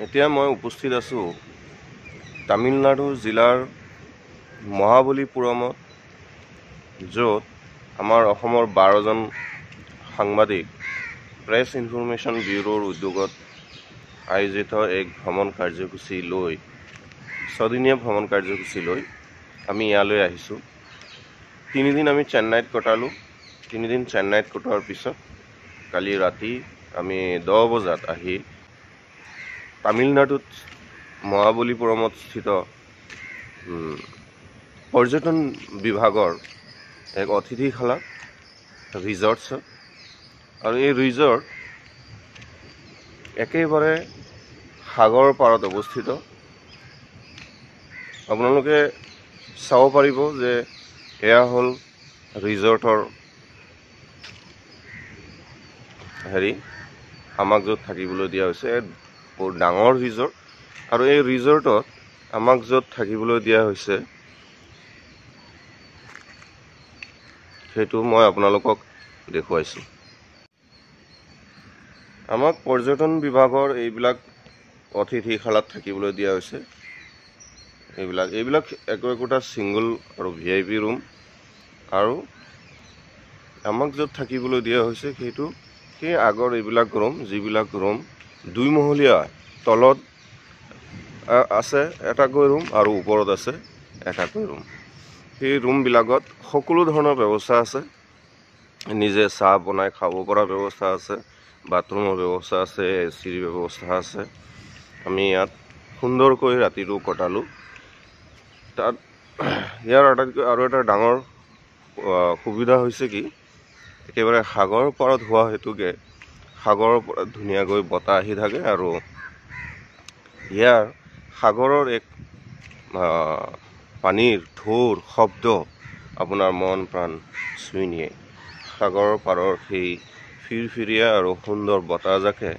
এতিয়া মই উপস্থিত আছো তামিলনাডু জিলাৰ মহাবলীপুৰমত, য'ত আমাৰ অসমৰ 12জন সাংবাদিক প্ৰেছ ইনফৰমেশ্যন ব্যুৰোৰ উদ্যোগত আয়োজিত এক ভ্ৰমণ কাৰ্যসূচী লৈ ছদিনীয়া ভ্ৰমণ কাৰ্যসূচী লৈ আমি ইয়ালৈ আহিছোঁ। 3 দিন আমি চেন্নাইত কটালোঁ। 3 দিন চেন্নাইত কটোৱাৰ পিছত কালি ৰাতি আমি 10 বজাত আহি তামিলনাডুত মহাবলীপুৰমত স্থিত পৰ্যটন বিভাগৰ এক অতিথিশালা ৰিজৰ্টছ, আৰু এই ৰিজৰ্ট একেবাৰে সাগৰৰ পাৰত অৱস্থিত। আপোনালোকে চাব পাৰিব যে এয়া হ'ল ৰিজৰ্টৰ আমাক য'ত থাকিবলৈ দিয়া হৈছে। বহুত ডাঙৰ ৰিজৰ্ট, আৰু এই ৰিজৰ্টত আমাক য'ত থাকিবলৈ দিয়া হৈছে সেইটো মই আপোনালোকক দেখুৱাইছোঁ। আমাক পৰ্যটন বিভাগৰ এইবিলাক অতিথিশালাত থাকিবলৈ দিয়া হৈছে। এইবিলাক একোটা ছিংগল আৰু VIP ৰুম, আৰু আমাক য'ত থাকিবলৈ দিয়া হৈছে সেইটো সেই আগৰ এইবিলাক ৰুম, যিবিলাক ৰুম 2 মহলীয়া, তলত আছে এটাকৈ ৰুম আৰু ওপৰত আছে এটাকৈ ৰুম। সেই ৰুমবিলাকত সকলো ধৰণৰ ব্যৱস্থা আছে। নিজে চাহ বনাই খাব পৰা ব্যৱস্থা আছে, বাথৰুমৰ ব্যৱস্থা আছে, AC-ৰ ব্যৱস্থা আছে। আমি ইয়াত সুন্দৰকৈ ৰাতিটো কটালোঁ। তাত ইয়াৰ আটাইতকৈ আৰু এটা ডাঙৰ সুবিধা হৈছে কি, একেবাৰে সাগৰৰ পাৰত হোৱা হেতুকে সাগৰৰ পৰা ধুনীয়াকৈ বতাহ আহি থাকে, আৰু ইয়াৰ সাগৰৰ এক পানীৰ ঢৌৰ শব্দ আপোনাৰ মন প্ৰাণ চুই নিয়ে। সাগৰৰ পাৰৰ সেই ফিৰফিৰীয়া আৰু সুন্দৰ বতাহজাকে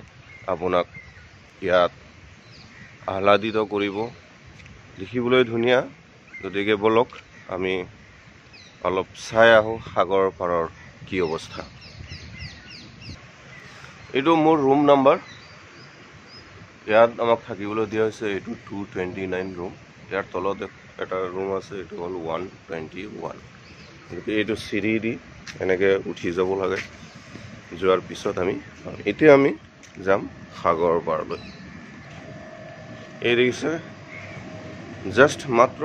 আপোনাক ইয়াত আহ্লাদিত কৰিব। দেখিবলৈ ধুনীয়া, গতিকে বলক আমি অলপ চাই আহোঁ সাগৰৰ পাৰৰ কি অৱস্থা। এইটো মোৰ ৰুম নাম্বাৰ। ইয়াত আমাক থাকিবলৈ দিয়া হৈছে এইটো 229 ৰুম। ইয়াৰ তলত এটা ৰুম আছে, এইটো হ'ল 121। গতিকে এইটো চিৰি দি এনেকৈ উঠি যাব লাগে। যোৱাৰ পিছত এতিয়া আমি যাম সাগৰৰ পাৰলৈ। এই দেখিছে, জাষ্ট মাত্ৰ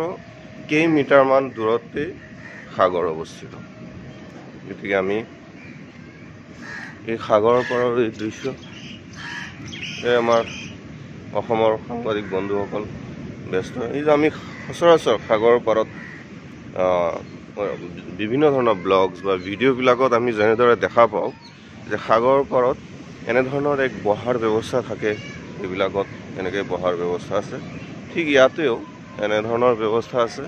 কেইমিটাৰমান দূৰতে সাগৰ অৱস্থিত। গতিকে আমি এই সাগৰৰ পাৰৰ এই দৃশ্য, আমাৰ অসমৰ সাংবাদিক বন্ধুসকল ব্যস্ত। এই যে আমি সচৰাচৰ সাগৰৰ পাৰত বিভিন্ন ধৰণৰ ব্লগছ বা ভিডিঅ'বিলাকত আমি যেনেদৰে দেখা পাওঁ যে সাগৰৰ পাৰত এনেধৰণৰ এক বহাৰ ব্যৱস্থা থাকে, এইবিলাকত এনেকৈ বহাৰ ব্যৱস্থা আছে। ঠিক ইয়াতেও এনেধৰণৰ ব্যৱস্থা আছে।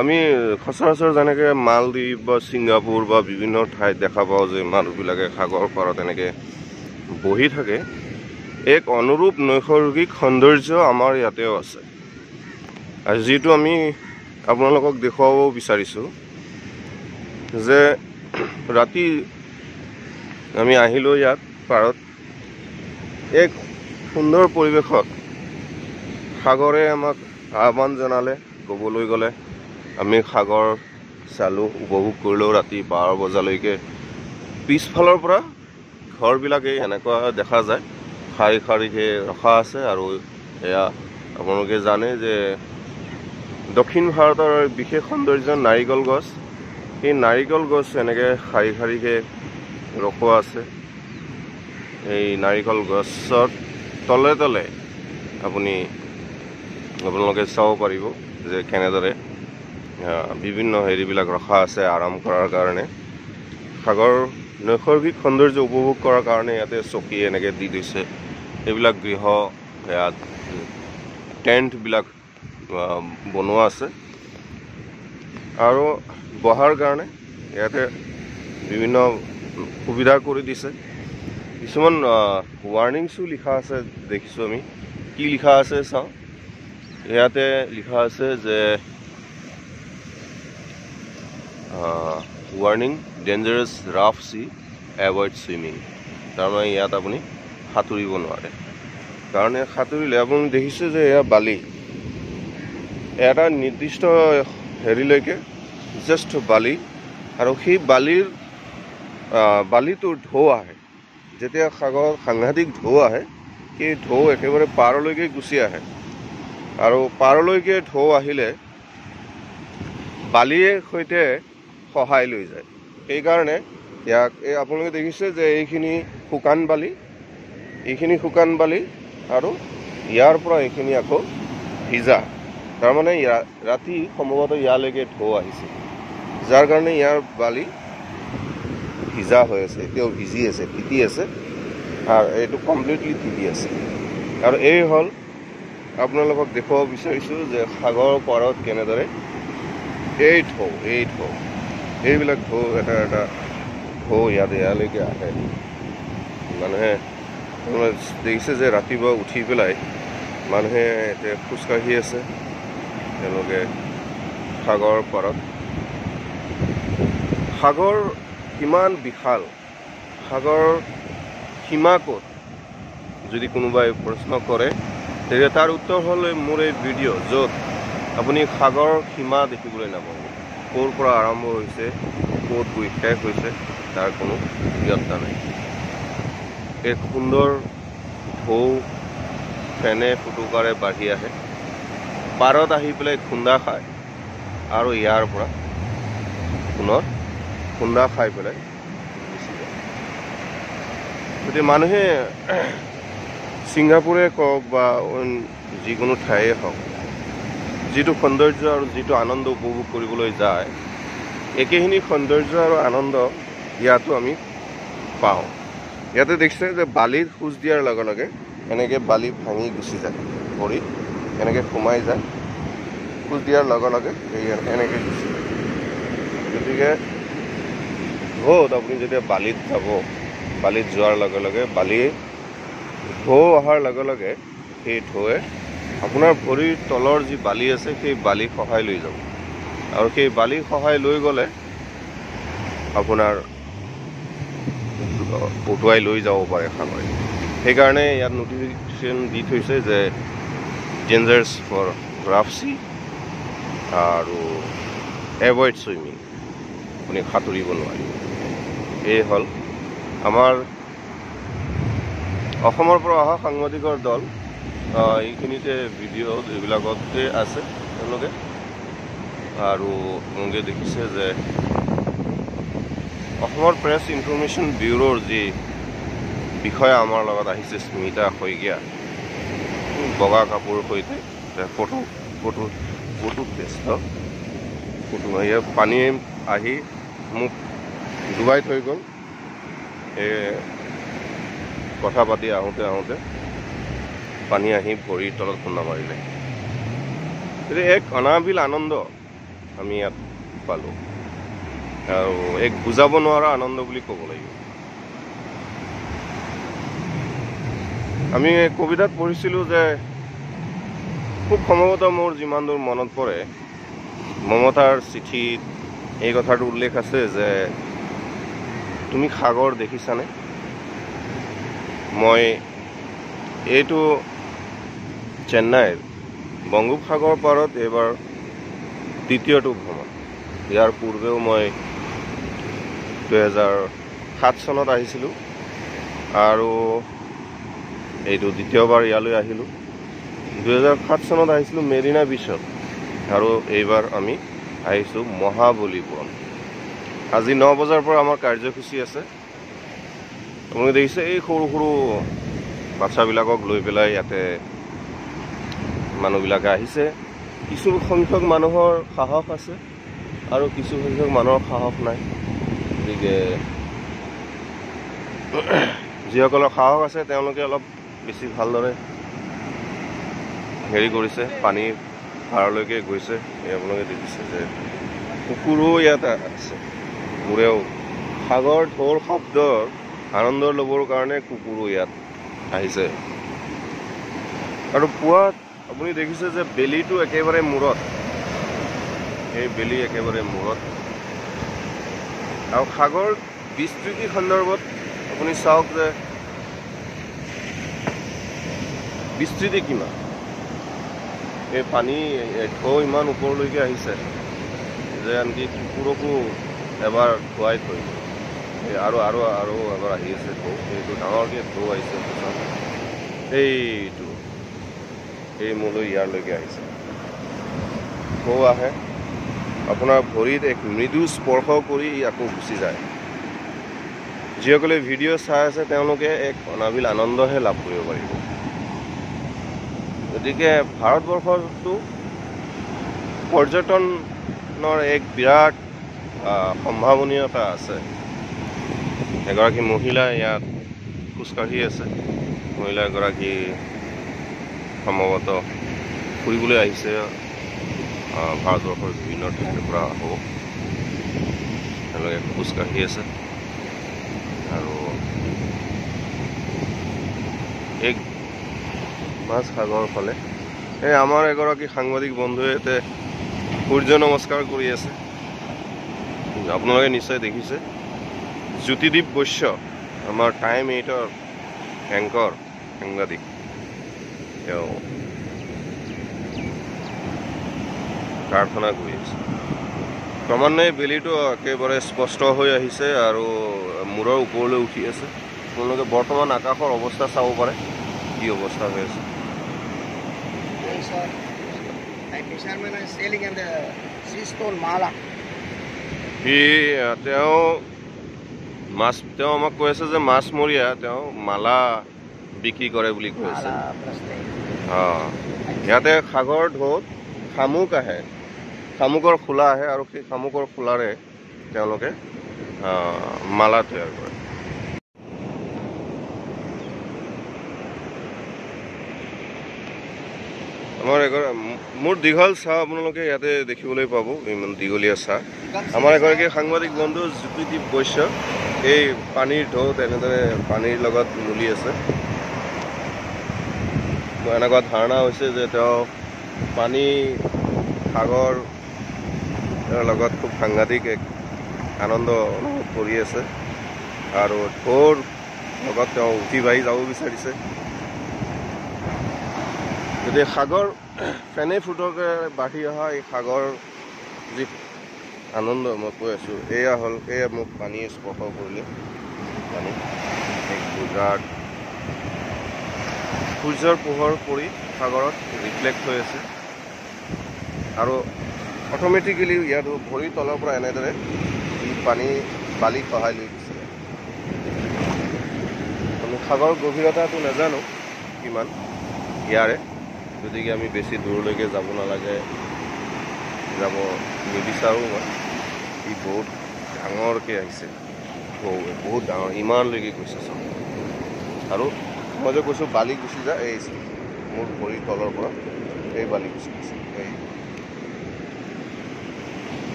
আমি সচৰাচৰ যেনেকৈ মালদ্বীপ বা ছিংগাপুৰ বা বিভিন্ন ঠাইত দেখা পাওঁ যে মানুহবিলাকে সাগৰৰ পাৰত এনেকৈ বহি থাকে, এক অনুৰূপ নৈসৰ্গিক সৌন্দৰ্য আমাৰ ইয়াতেও আছে। আৰু যিটো আমি আপোনালোকক দেখুৱাব বিচাৰিছোঁ যে ৰাতি আমি আহিলোঁ ইয়াত পাৰত, এক সুন্দৰ পৰিৱেশত সাগৰে আমাক আহ্বান জনালে। ক'বলৈ গ'লে আমি সাগৰ চালোঁ, উপভোগ কৰিলোঁ ৰাতি 12 বজালৈকে। পিছফালৰ পৰা ঘৰবিলাকেই এনেকুৱা দেখা যায়, শাৰী শাৰীকৈ ৰখা আছে। আৰু এয়া আপোনালোকে জানে যে দক্ষিণ ভাৰতৰ বিশেষ সৌন্দৰ্য নাৰিকল গছ। সেই নাৰিকল গছ এনেকৈ শাৰী শাৰীকৈ ৰখোৱা আছে। এই নাৰিকল গছৰ তলে তলে আপোনালোকে চাব পাৰিব যে কেনেদৰে বিভিন্ন হেৰিবিলাক ৰখা আছে আৰাম কৰাৰ কাৰণে। সাগৰ নৈসৰ্গিক সৌন্দৰ্য উপভোগ কৰাৰ কাৰণে ইয়াতে চকী এনেকৈ দি দিছে। এইবিলাক গৃহ, ইয়াত টেণ্টবিলাক বনোৱা আছে, আৰু বহাৰ কাৰণে ইয়াতে বিভিন্ন সুবিধা কৰি দিছে। কিছুমান ৱাৰ্ণিংছো লিখা আছে, দেখিছোঁ আমি। কি লিখা আছে চাওঁ। ইয়াতে লিখা আছে যে warning, dangerous rough C, avoid swimming. তাৰমানে ইয়াত আপুনি সাঁতুৰিব নোৱাৰে, কাৰণ সাঁতুৰিলে আপুনি দেখিছে যে এয়া বালি, এটা নিৰ্দিষ্ট হেৰিলৈকে জাষ্ট বালি, আৰু সেই বালিটোৰ ঢৌ আহে। যেতিয়া সাগৰত সাংঘাতিক ঢৌ আহে, সেই ঢৌ একেবাৰে পাৰলৈকে গুচি আহে, আৰু পাৰলৈকে ঢৌ আহিলে বালিয়ে সৈতে সহায় লৈ যায়। সেইকাৰণে ইয়াক আপোনালোকে দেখিছে যে এইখিনি শুকান বালি, আৰু ইয়াৰ পৰা এইখিনি আকৌ ভিজা। তাৰমানে ৰাতি সম্ভৱতঃ ইয়ালৈকে ঢৌ আহিছে, যাৰ কাৰণে ইয়াৰ বালি ভিজা হৈ আছে, এতিয়াও ভিজি আছে, তিতি আছে, আৰু এইটো কমপ্লিটলি তিতি আছে। আৰু এই হ'ল আপোনালোকক দেখুৱাব বিচাৰিছোঁ যে সাগৰৰ পাৰত কেনেদৰে এই ঢৌ এইবিলাক ঢৌ এটা ঢৌ ইয়ালৈকে আহে। মানুহে দেখিছে যে ৰাতিপুৱা উঠি পেলাই মানুহে এতিয়া খোজকাঢ়ি আছে, তেওঁলোকে সাগৰৰ পাৰত। সাগৰ কিমান বিশাল, সাগৰৰ সীমা ক'ত, যদি কোনোবাই প্ৰশ্ন কৰে তেতিয়া তাৰ উত্তৰ হ'ল মোৰ এই ভিডিঅ', য'ত আপুনি সাগৰৰ সীমা দেখিবলৈ নাপাব। ক'ৰ পৰা আৰম্ভ হৈছে, ক'ত গৈ শেষ হৈছে, তাৰ কোনো জ্ঞাতা নাই। এক সুন্দৰ ঢৌ ফেনে ফুটুকাৰে বাঢ়ি আহে, পাৰত আহি পেলাই খুন্দা খায়, আৰু ইয়াৰ পৰা পুনৰ খুন্দা খাই পেলাই গুচি যায়। গতিকে মানুহে ছিংগাপুৰে কওক বা যিকোনো ঠাইয়ে হওক, যিটো সৌন্দৰ্য আৰু যিটো আনন্দ উপভোগ কৰিবলৈ যায়, একেখিনি সৌন্দৰ্য আৰু আনন্দ ইয়াতো আমি পাওঁ। ইয়াতে দেখিছে যে বালিত খোজ দিয়াৰ লগে লগে এনেকৈ বালি ভাঙি গুচি যায়, ভৰিত এনেকৈ সোমাই যায়, খোজ দিয়াৰ লগে লগে এনেকৈ গুচি যায়। গতিকে ঢৌত আপুনি যেতিয়া বালিত যাব, বালিত যোৱাৰ লগে লগে ঢৌ অহাৰ লগে লগে সেই ঢৌৱে আপোনাৰ ভৰিৰ তলৰ যি বালি আছে সেই বালি সহায় লৈ যাব, আৰু সেই বালি সহায় লৈ গ'লে আপোনাৰ উটুৱাই লৈ যাব পাৰে সাগৰে। সেইকাৰণে ইয়াত নটিফিকেশ্যন দি থৈছে যে ডেঞ্জাৰাছ ফৰ ৰাফ চি আৰু এভইড ছুইমিং, আপুনি সাঁতুৰিব নোৱাৰিব। এই হ'ল আমাৰ অসমৰ পৰা অহা সাংবাদিকৰ দল। এইখিনিতে ভিডিঅ' এইবিলাকতে আছে তেওঁলোকে, আৰু আপোনালোকে দেখিছে যে অসমৰ প্ৰেছ ইনফৰমেশ্যন ব্যুৰোৰ যি বিষয়া আমাৰ লগত আহিছে, স্মিতা শইকীয়া, বগা কাপোৰৰ সৈতে ফটো ব্যস্ত, পানী আহি মোক ডুবাই থৈ গ'ল। কথা পাতি আহোঁতে পানী আহি ভৰিৰ তলত খুন্দা মাৰিলে। গতিকে এক অনাবিল আনন্দ আমি ইয়াত পালোঁ, আৰু এক বুজাব নোৱাৰা আনন্দ বুলি ক'ব লাগিব। আমি কবিতাত পঢ়িছিলোঁ যে, খুব সম্ভৱতঃ মোৰ যিমান দূৰ মনত পৰে, মমতাৰ চিঠিত এই কথাটো উল্লেখ আছে যে তুমি সাগৰ দেখিছানে? মই এইটো চেন্নাইৰ বংগোপসাগৰ পাৰত এইবাৰ দ্বিতীয়টো ভ্ৰমণ। ইয়াৰ পূৰ্বেও মই 2007 চনত আহিছিলোঁ, আৰু এইটো দ্বিতীয়বাৰ ইয়ালৈ আহিলোঁ। 2007 চনত আহিছিলোঁ মেৰিনা বিচত, আৰু এইবাৰ আমি আহিছোঁ মহাবলীপুৰম। আজি 9 বজাৰ পৰা আমাৰ কাৰ্যসূচী আছে। আপোনালোকে দেখিছে এই সৰু সৰু বাচ্চাবিলাকক লৈ পেলাই ইয়াতে মানুহবিলাকে আহিছে। কিছু সংখ্যক মানুহৰ সাহস আছে আৰু কিছু সংখ্যক মানুহৰ সাহস নাই। গতিকে যিসকলৰ সাহস আছে তেওঁলোকে অলপ বেছি ভালদৰে হেৰি কৰিছে, পানীৰ পাৰলৈকে গৈছে। আপোনালোকে দেখিছে যে কুকুৰো ইয়াত আছে, কুকুৰেও সাগৰ ঢৌৰ শব্দৰ আনন্দ ল'বৰ কাৰণে কুকুৰো ইয়াত আহিছে। আৰু পুৱাত আপুনি দেখিছে যে বেলিটো একেবাৰে মূৰত, এই বেলি একেবাৰে মূৰত। আৰু সাগৰ বিস্তৃতি সন্দৰ্ভত আপুনি চাওক যে বিস্তৃতি কিমান, এই পানী ঢৌ ইমান ওপৰলৈকে আহিছে যে আনকি কুকুৰকো এবাৰ ধুৱাই থৈ আৰু আৰু আৰু এবাৰ আহি আছে ঢৌ। এইটো ডাঙৰকৈ ঢৌ আহিছে, এইটো এই মোলৈ ইয়াৰলৈকে আহিছে। ঢৌ আহে, আপোনাৰ ভৰিত এক মৃদু স্পৰ্শ কৰি আকৌ গুচি যায়। যিসকলে ভিডিঅ' চাই আছে তেওঁলোকে এক অনাবিল আনন্দহে লাভ কৰিব পাৰিব। গতিকে ভাৰতবৰ্ষতো পৰ্যটনৰ এক বিৰাট সম্ভাৱনীয়তা আছে। এগৰাকী মহিলা ইয়াত খোজকাঢ়ি আছে। মহিলা এগৰাকী সম্ভৱতঃ ফুৰিবলৈ আহিছে ভাৰতবৰ্ষৰ বিভিন্ন ঠাইৰ পৰা হ'ব। তেওঁলোকে খোজকাঢ়ি আছে আৰু এক মাছ সাগৰৰ ফালে এই আমাৰ এগৰাকী সাংবাদিক বন্ধুৱে ইয়াতে সূৰ্য নমস্কাৰ কৰি আছে। আপোনালোকে নিশ্চয় দেখিছে। জ্যোতিদীপ বৈশ্য, আমাৰ টাইম 8ৰ এংকৰ সাংবাদিক, তেওঁ প্ৰাৰ্থনা কৰি আছে। ক্ৰমান্বয়ে বেলিটো একেবাৰে স্পষ্ট হৈ আহিছে আৰু মূৰৰ ওপৰলৈ উঠি আছে। আপোনালোকে বৰ্তমান আকাশৰ অৱস্থা চাব পাৰে, কি অৱস্থা হৈ আছে। তেওঁ আমাক কৈ আছে যে মাছমৰীয়া, তেওঁ মালা বিক্ৰী কৰে বুলি কৈ আছে। ইয়াতে সাগৰ ঢৌত শামুক আহে, শামুকৰ খোলা আহে আৰু সেই শামুকৰ খোলাৰে তেওঁলোকে মালা তৈয়াৰ কৰে। আমাৰ মোৰ দীঘল চাহ আপোনালোকে ইয়াতে দেখিবলৈ পাব, ইমান দীঘলীয়া চাহ। আমাৰ এগৰাকী সাংবাদিক বন্ধু জ্যোতিদীপ বৈশ্য এই পানীৰ ঢৌত এনেদৰে পানীৰ লগত মিলি আছে। এনেকুৱা ধাৰণা হৈছে যে তেওঁ পানী সাগৰ লগত খুব সাংঘাতিক এক আনন্দ অনুভৱ কৰি আছে আৰু ঢৌৰ লগত তেওঁ উঠি বাঢ়ি যাব বিচাৰিছে। গতিকে সাগৰ ফেনে ফুটকে বাঢ়ি অহা এই সাগৰ যি আনন্দ মই কৈ আছোঁ, এয়া মোক পানীয়ে স্পৰ্শ কৰিলে। পানী এক গুজৰাট সূৰ্যৰ পোহৰ পৰি সাগৰত ৰিফ্লেক্ট হৈ আছে আৰু অট'মেটিকেলি ইয়াত ভৰিৰ তলৰ পৰা এনেদৰে পানী বালি সহায় লৈ গৈছিলে। আমি সাগৰৰ গভীৰতাটো নাজানো কিমান ইয়াৰে, গতিকে আমি বেছি দূৰলৈকে যাব নালাগে, যাব নিবিচাৰোঁ মই। ই বহুত ডাঙৰকৈ আহিছে, বহুত ডাঙৰ, ইমানলৈকে গৈছে চব। আৰু মই যে কৈছোঁ বালি গুচি যায়, এই মোৰ ভৰিৰ তলৰ পৰা এই বালি গুচি গৈছে। এই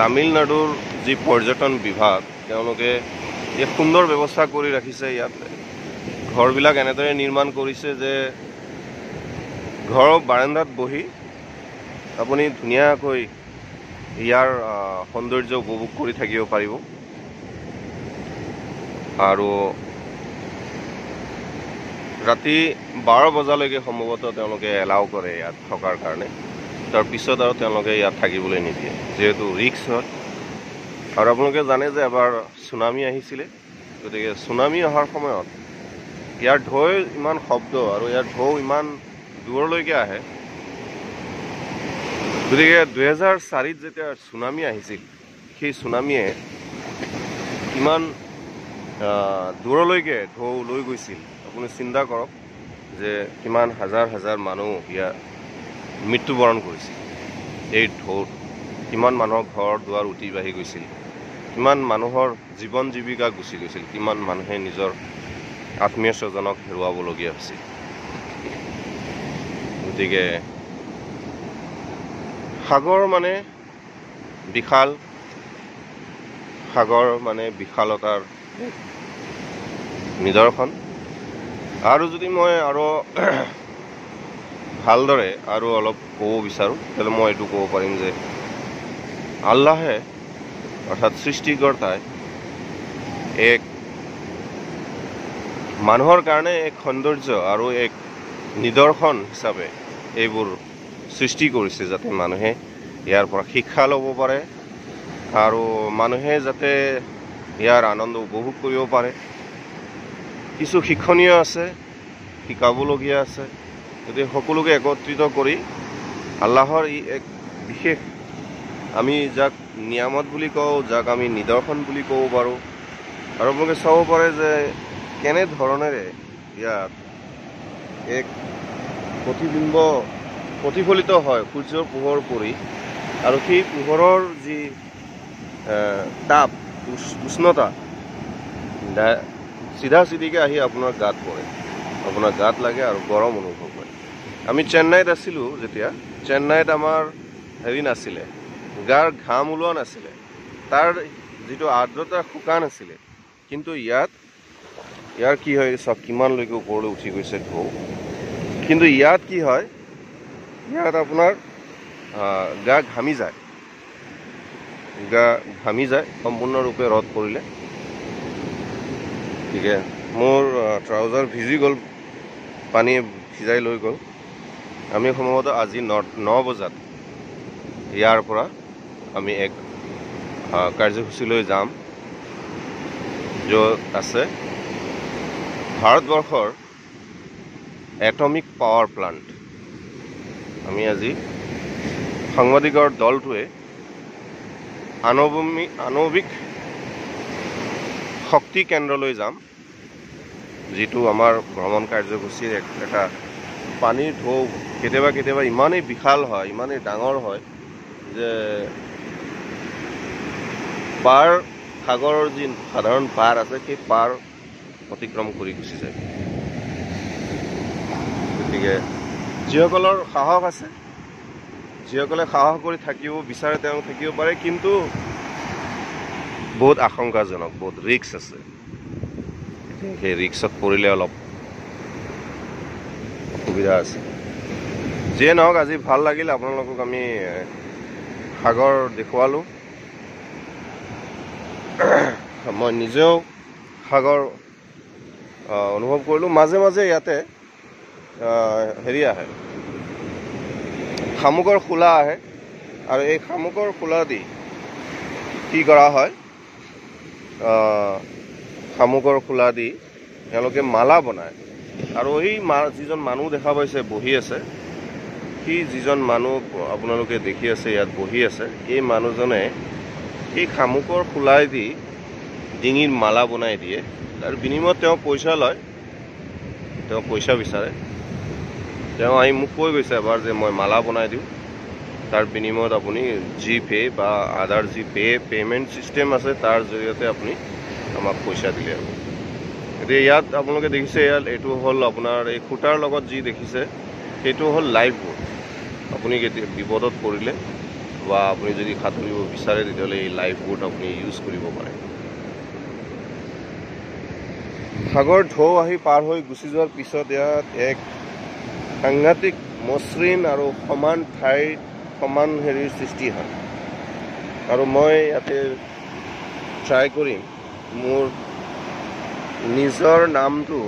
তামিলনাডুৰ যি পৰ্যটন বিভাগ, তেওঁলোকে এক সুন্দৰ ব্যৱস্থা কৰি ৰাখিছে। ইয়াত ঘৰবিলাক এনেদৰে নিৰ্মাণ কৰিছে যে ঘৰৰ বাৰান্দাত বহি আপুনি ধুনীয়াকৈ ইয়াৰ সৌন্দৰ্য উপভোগ কৰি থাকিব পাৰিব। আৰু ৰাতি 12 বজালৈকে সম্ভৱতঃ তেওঁলোকে এলাউ কৰে ইয়াত থকাৰ কাৰণে। তাৰপিছত আৰু তেওঁলোকে ইয়াত থাকিবলৈ নিদিয়ে, যিহেতু ৰিক্স হয়। আৰু আপোনালোকে জানে যে এবাৰ চুনামি আহিছিলে, গতিকে চুনামি অহাৰ সময়ত ইয়াৰ ঢৌ ইমান শব্দ আৰু ইয়াৰ ঢৌ ইমান দূৰলৈকে আহে। গতিকে 2004ত যেতিয়া চুনামি আহিছিল, সেই চুনামিয়ে কিমান দূৰলৈকে ঢৌ লৈ গৈছিল আপুনি চিন্তা কৰক, যে কিমান হাজাৰ হাজাৰ মানুহ ইয়াত মৃত্যুবৰণ কৰিছিল এই ঢৌত। কিমান মানুহৰ ঘৰ দুৱাৰ উটি বাঢ়ি গৈছিল, কিমান মানুহৰ জীৱন জীৱিকা গুচি গৈছিল, কিমান মানুহে নিজৰ আত্মীয় স্বজনক হেৰুৱাবলগীয়া হৈছিল। গতিকে সাগৰ মানে বিশাল, সাগৰ মানে বিশালতাৰ নিদৰ্শন। আৰু যদি মই আৰু ভালদৰে আৰু অলপ ক'ব বিচাৰোঁ তেতিয়াহ'লে মই এইটো ক'ব পাৰিম যে আল্লাহে অৰ্থাৎ সৃষ্টিকৰ্তাই এক মানুহৰ কাৰণে এক সৌন্দৰ্য আৰু এক নিদৰ্শন হিচাপে এইবোৰ সৃষ্টি কৰিছে, যাতে মানুহে ইয়াৰ পৰা শিক্ষা ল'ব পাৰে আৰু মানুহে যাতে ইয়াৰ আনন্দ উপভোগ কৰিব পাৰে। কিছু শিক্ষণীয় আছে, শিকাবলগীয়া আছে। গতিকে সকলোকে একত্ৰিত কৰি আল্লাহৰ ই এক বিশেষ, আমি যাক নিয়ামত বুলি কওঁ, যাক আমি নিদৰ্শন বুলি ক'ব পাৰোঁ। আৰু আপোনালোকে চাব পাৰে যে কেনেধৰণেৰে ইয়াত এক প্ৰতিফলিত হয় সূৰ্যৰ পোহৰ পৰি, আৰু সেই পোহৰৰ যি তাপ, উষ্ণতা চিধাচিধিকৈ আহি আপোনাৰ গাত পৰে, আপোনাৰ গাত লাগে আৰু গৰম অনুভৱ হয়। আমি চেন্নাইত আছিলোঁ যেতিয়া, চেন্নাইত আমাৰ হেৰি নাছিলে, গাৰ ঘাম ওলোৱা নাছিলে, তাৰ যিটো আৰ্দ্ৰতা শুকান আছিলে। কিন্তু ইয়াৰ কি হয়, চব কিমানলৈকে ওপৰলৈ উঠি গৈছে ঢৌ। কিন্তু ইয়াত কি হয়, ইয়াত আপোনাৰ গা ঘামি যায় সম্পূৰ্ণৰূপে ৰদ পৰিলে। গতিকে মোৰ ট্ৰাউজাৰ ভিজি গ'ল, পানীয়ে ভিজাই লৈ গ'ল। আমি সম্ভৱতঃ আজি 9 বজাত ইয়াৰ পৰা আমি এক কাৰ্যসূচীলৈ যাম, য'ত আছে ভাৰতবৰ্ষৰ এটমিক পাৱাৰ প্লাণ্ট। আমি আজি সাংবাদিকৰ দলটোৱে আণৱিক শক্তি কেন্দ্ৰলৈ যাম, যিটো আমাৰ ভ্ৰমণ কাৰ্যসূচীৰ এটা পানীৰ ঢৌ কেতিয়াবা ইমানেই বিশাল হয়, ইমানেই ডাঙৰ হয় যে সাগৰৰ যি সাধাৰণ পাৰ আছে, সেই পাৰ অতিক্ৰম কৰি গুচি যায়। গতিকে যিসকলৰ সাহস আছে, যিসকলে সাহস কৰি থাকিব বিচাৰে, তেওঁ থাকিব পাৰে। কিন্তু বহুত আশংকাজনক, বহুত ৰিস্ক আছে। সেই ৰিস্কত পৰিলে অলপ অসুবিধা আছে। যিয়ে নহওক, আজি ভাল লাগিল আপোনালোকক আমি সাগৰ দেখুৱালোঁ। মই নিজেও সাগৰ অনুভৱ কৰিলোঁ। মাজে মাজে ইয়াতে হেৰি আহে, শামুকৰ খোলা আহে, আৰু এই শামুকৰ খোলা দি কি কৰা হয়, শামুকৰ খোলা দি তেওঁলোকে মালা বনায়। আৰু এই যিজন মানুহ দেখা পাইছে বহি আছে, সি যিজন মানুহ আপোনালোকে দেখি আছে ইয়াত বহি আছে, এই মানুহজনে এই শামুকৰ খোলাই দি ডিঙিৰ মালা বনাই দিয়ে। আৰু বিনিময়ত তেওঁ পইচা লয়, তেওঁ পইচা বিচাৰে। তেওঁ আহি মোক কৈ গৈছে এবাৰ যে মই মালা বনাই দিওঁ, তাৰ বিনিময়ত আপুনি জিপে বা আদাৰ যি পে'মেণ্ট ছিষ্টেম আছে, তাৰ জৰিয়তে আপুনি আমাক পইচা দিলে হ'ব। এতিয়া ইয়াত আপোনালোকে দেখিছে, ইয়াত এইটো হ'ল আপোনাৰ এই খুঁটাৰ লগত যি দেখিছে, সেইটো হ'ল লাইফ বোট। আপুনি কেতিয়া বিপদত পৰিলে বা আপুনি যদি সাঁতুৰিব বিচাৰে, তেতিয়াহ'লে এই লাইফ বোট আপুনি ইউজ কৰিব পাৰে। সাগৰ ঢৌ আহি পাৰ হৈ গুচি যোৱাৰ পিছত ইয়াত এক সাংঘাতিক মসৃণ আৰু সমান ঠাইৰ সমান হেৰিৰ সৃষ্টি হয়। আৰু মই ইয়াতে ট্ৰাই কৰিম মোৰ নিজৰ নামটো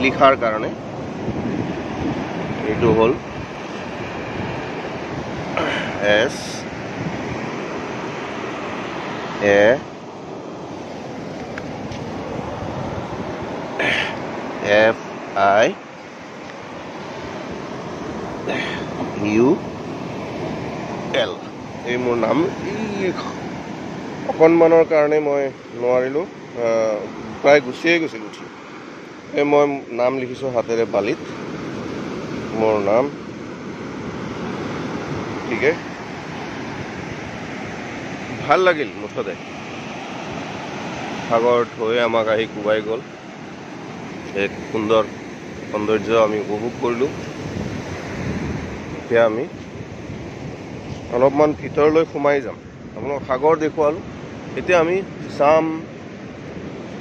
লিখাৰ কাৰণে। এইটো হ'ল SAFIUL। এই মোৰ নাম। অকণমানৰ কাৰণে মই নোৱাৰিলোঁ, প্ৰায় গুচিয়ে গৈছিলোঁ উঠি। এই মই নাম লিখিছোঁ হাতেৰে বালিত, মোৰ নাম। ঠিকে, ভাল লাগিল মুঠতে। সাগৰ ঢৌৱে আমাক আহি কোবাই গ'ল, এক সুন্দৰ সৌন্দৰ্য আমি উপভোগ কৰিলোঁ। এতিয়া আমি অলপমান ভিতৰলৈ সোমাই যাম। আপোনাক সাগৰ দেখুৱালোঁ, এতিয়া আমি চাম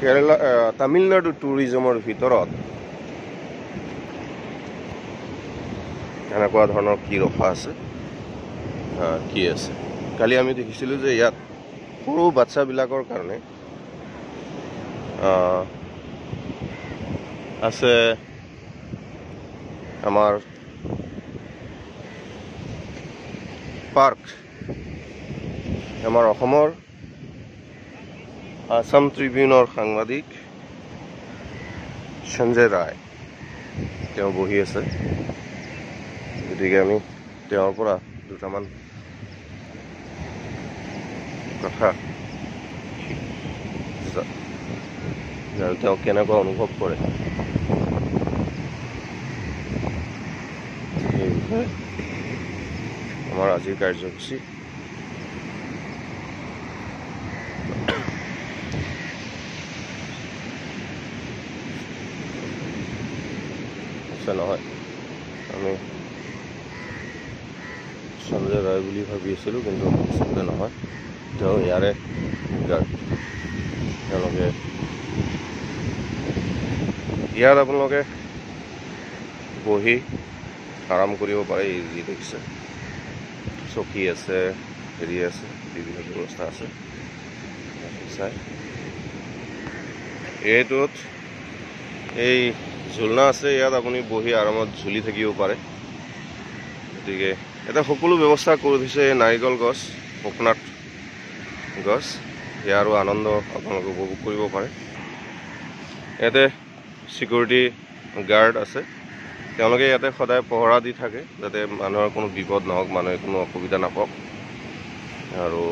কেৰালা তামিলনাডু টুৰিজমৰ ভিতৰত এনেকুৱা ধৰণৰ কি ৰখা আছে, কি আছে। কালি আমি দেখিছিলোঁ যে ইয়াত সৰু বাচ্চাবিলাকৰ কাৰণে আছে আমাৰ পাৰ্ক। আমাৰ অসমৰ আসাম ট্ৰিবিউনৰ সাংবাদিক সঞ্জয় ৰায় তেওঁ বহি আছে। গতিকে আমি তেওঁৰ পৰা দুটামান কথা তেওঁ কেনেকুৱা অনুভৱ কৰে সেই বিষয়ে আমাৰ আজিৰ কাৰ্যসূচী। নহয়, আমি সঞ্জয় ৰায় বুলি ভাবি আছিলোঁ, কিন্তু আচলতে নহয়, তেওঁ ইয়াৰে গাৰ্ড। তেওঁলোকে ইয়াত আপোনালোকে বহি আৰাম কৰিব পাৰে। এই যি দেখিছে চকী আছে, হেৰি আছে, বিভিন্ন ব্যৱস্থা আছে। চাই এইটোত এই ঝুলনা আছে, ইয়াত আপুনি বহি আৰামত ঝুলি থাকিব পাৰে। গতিকে এটা সকলো ব্যৱস্থা কৰি দিছে। নাৰিকল গছ, কোকনাট গছ, ইয়াৰো আনন্দ আপোনালোকে উপভোগ কৰিব পাৰে। ইয়াতে ছিকিউৰিটি গাৰ্ড আছে, তেওঁলোকে ইয়াতে সদায় পহৰা দি থাকে যাতে মানুহৰ কোনো বিপদ নহওক, মানুহে কোনো অসুবিধা নাপাওক। আৰু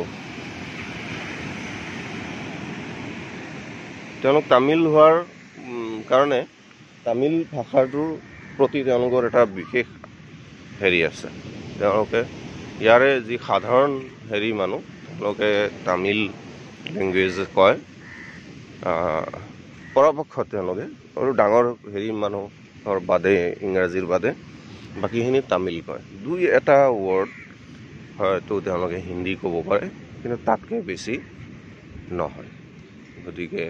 তেওঁলোক তামিল হোৱাৰ কাৰণে তামিল ভাষাটোৰ প্ৰতি তেওঁলোকৰ এটা বিশেষ হেৰি আছে। তেওঁলোকে ইয়াৰে যি সাধাৰণ হেৰি মানুহ, তেওঁলোকে তামিল লেংগুৱেজ কয় পৰাপক্ষত তেওঁলোকে, আৰু ডাঙৰ হেৰি মানুহৰ বাদে, ইংৰাজীৰ বাদে বাকীখিনি তামিল কয়। দুই এটা ৱৰ্ড হয়তো তেওঁলোকে হিন্দী ক'ব পাৰে, কিন্তু তাতকৈ বেছি নহয়। গতিকে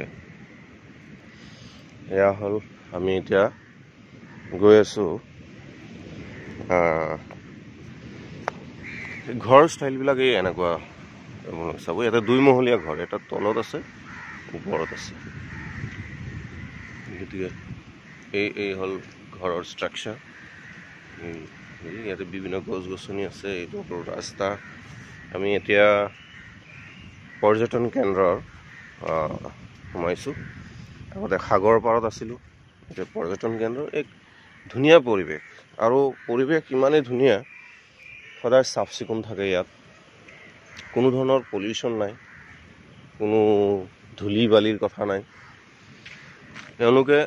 এয়া হ'ল, আমি এতিয়া গৈ আছোঁ ঘৰ ষ্টাইলবিলাক এই এনেকুৱা চাব। ইয়াতে 2মহলীয়া ঘৰ, এটা তলত আছে, ওপৰত আছে। গতিকে এই হ'ল ঘৰৰ ষ্ট্ৰাকচাৰ। ইয়াতে বিভিন্ন গছ গছনি আছে। এইটো হ'ল ৰাস্তা। আমি এতিয়া পৰ্যটন কেন্দ্ৰৰ সোমাইছোঁ। আগতে সাগৰ পাৰত আছিলোঁ, এতিয়া পৰ্যটন কেন্দ্ৰৰ এক ধুনীয়া পৰিৱেশ। আৰু পৰিৱেশ ইমানেই ধুনীয়া, সদায় চাফ চিকুণ থাকে ইয়াত, কোনো ধৰণৰ পলিউশ্যন নাই, কোনো ধূলি বালিৰ কথা নাই। তেওঁলোকে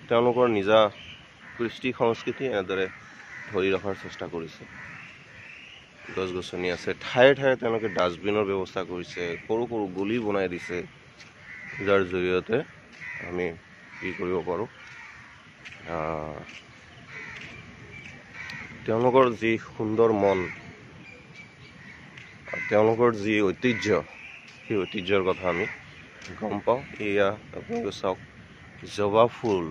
তেওঁলোকৰ নিজা কৃষ্টি সংস্কৃতি এনেদৰে ধৰি ৰখাৰ চেষ্টা কৰিছে। গছ গছনি আছে, ঠায়ে ঠায়ে তেওঁলোকে ডাষ্টবিনৰ ব্যৱস্থা কৰিছে, সৰু সৰু গলি বনাই দিছে, যাৰ জৰিয়তে আমি কি কৰিব পাৰোঁ, তেওঁলোকৰ যি সুন্দৰ মন, তেওঁলোকৰ যি ঐতিহ্য, সেই ঐতিহ্যৰ কথা আমি গম পাওঁ। এয়া আপোনালোকে চাওক, জবা ফুল,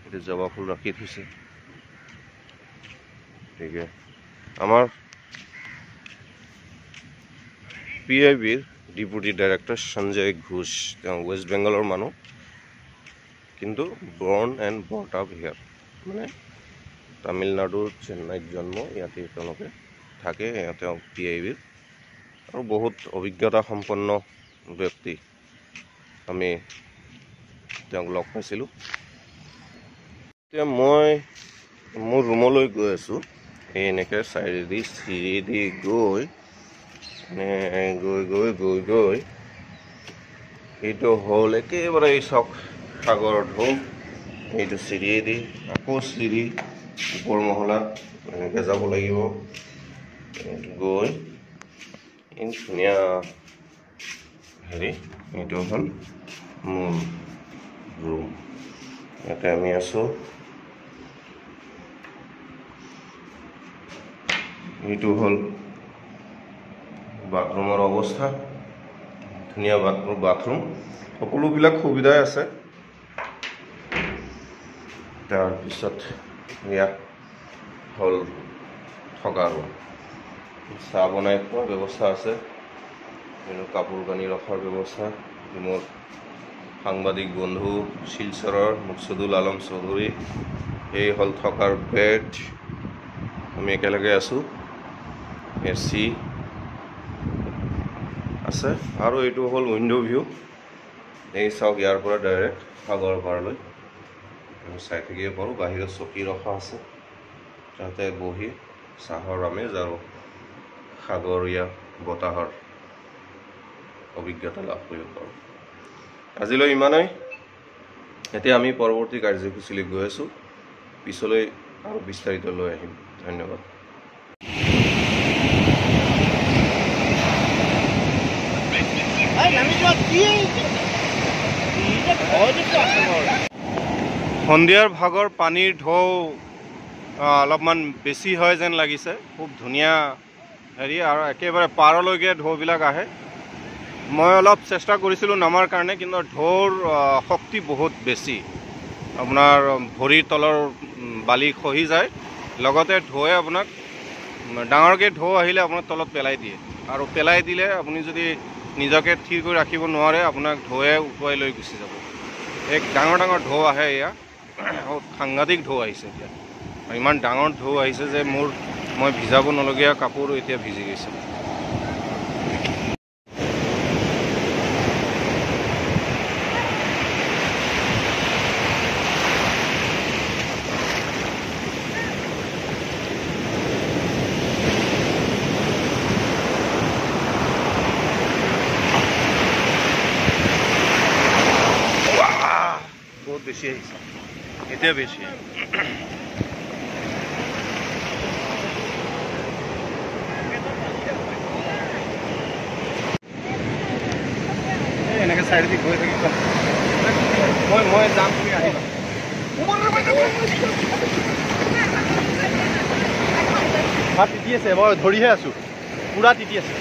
এতিয়া জবা ফুল ৰাখি থৈছে। গতিকে আমাৰ PIBৰ ডেপুটি ডাইৰেক্টৰ সঞ্জয় ঘোষ, তেওঁ ৱেষ্ট বেংগলৰ মানুহ, কিন্তু বৰ্ণ এণ্ড ব্ৰট আপ হিয়াৰ, মানে তামিলনাডুৰ চেন্নাইত জন্ম, ইয়াতে তেওঁলোকে থাকে। তেওঁ PIBৰ আৰু বহুত অভিজ্ঞতা সম্পন্ন ব্যক্তি। আমি তেওঁক লগ পাইছিলোঁ। এতিয়া মই মোৰ ৰুমলৈ গৈ আছোঁ। এই এনেকৈ চাইডেদি চিৰিদি গৈ গৈ এইটো হ'ল একেবাৰে এই চক সাগৰৰ ঢৌ। এইটো চিৰিয়েদি আকৌ চিৰি ওপৰ মহলা এনেকৈ যাব লাগিব, গৈ এই ধুনীয়া হেৰি। এইটো হ'ল মোৰ ৰুম, ইয়াতে আমি আছোঁ। এইটো হ'ল বাথৰুমৰ অৱস্থা, ধুনীয়া বাথৰুম। সকলোবিলাক সুবিধাই আছে। তাৰপিছত এয়া হ'ল থকা ৰুম। চাহ বনাই খোৱাৰ ব্যৱস্থা আছে, কাপোৰ কানি ৰখাৰ ব্যৱস্থা। মোৰ সাংবাদিক বন্ধু শিলচৰৰ মুকছুদুল আলম চৌধুৰী। এই হ'ল থকাৰ বেড, আমি একেলগে আছোঁ। AC আছে আৰু এইটো হ'ল উইণ্ড' ভিউ। এই চাওক, ইয়াৰ পৰা ডাইৰেক্ট সাগৰ পাৰলৈ আমি চাই থাকিব পাৰোঁ। বাহিৰত চকী ৰখা আছে, তাতে বহি চাহৰ আমেজ আৰু সাগৰীয়া বতাহৰ অভিজ্ঞতা লাভ কৰিব পাৰোঁ। আজিলৈ ইমানেই। এতিয়া আমি পৰৱৰ্তী কাৰ্যসূচীলৈ গৈ আছোঁ, পিছলৈ আৰু বিস্তাৰিত লৈ আহিম। ধন্যবাদ। সন্ধিয়াৰ ভাগৰ পানীৰ ঢৌ অলপমান বেছি হয় যেন লাগিছে। খুব ধুনীয়া হেৰি, আৰু একেবাৰে পাৰলৈকে ঢৌবিলাক আহে। মই অলপ চেষ্টা কৰিছিলোঁ নামাৰ কাৰণে, কিন্তু ঢৌৰ শক্তি বহুত বেছি। আপোনাৰ ভৰিৰ তলৰ বালি খহি যায়, লগতে ঢৌৱে আপোনাক ডাঙৰকৈ ঢৌ আহিলে আপোনাক তলত পেলাই দিয়ে, আৰু পেলাই দিলে আপুনি যদি নিজকে থিৰ কৰি ৰাখিব নোৱাৰে, আপোনাক ঢৌৱে উটুৱাই লৈ গুচি যাব। এক ডাঙৰ ডাঙৰ ঢৌ আহে। এয়া সাংঘাতিক ঢৌ আহিছে এতিয়া। ইমান ডাঙৰ ঢৌ আহিছে যে মই ভিজাব নলগীয়া কাপোৰ এতিয়া ভিজি গৈছে। বহুত বেছি আহিছে এতিয়া, বেছি। এনেকৈ চাইডেদি গৈ থাকি মই যাম, তুমি আহিবা। ভাত তিতি আছে, মই ধৰিহে আছোঁ, পূৰা তিতি আছে।